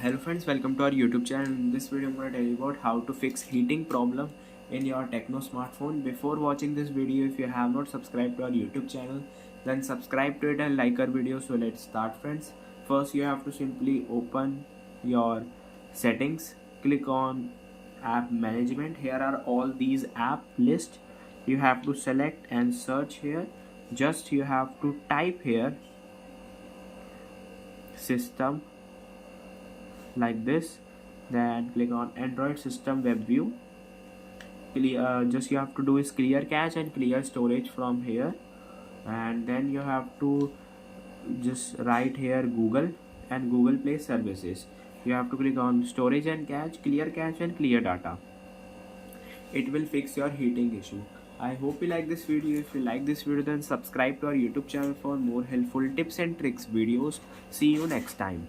Hello friends, welcome to our YouTube channel. In this video I'm going to tell you about how to fix heating problem in your Tecno smartphone. Before watching this video, if you have not subscribed to our YouTube channel, then subscribe to it and like our video. So let's start friends. First you have to simply open your settings, click on app management. Here are all these app list. You have to select and search here. Just you have to type here system like this, then click on Android system web view. Just you have to do is clear cache and clear storage from here, and then you have to just write here Google and Google Play services. You have to click on storage and cache and clear data. It will fix your heating issue. I hope you like this video. If you like this video, then subscribe to our YouTube channel for more helpful tips and tricks videos. See you next time.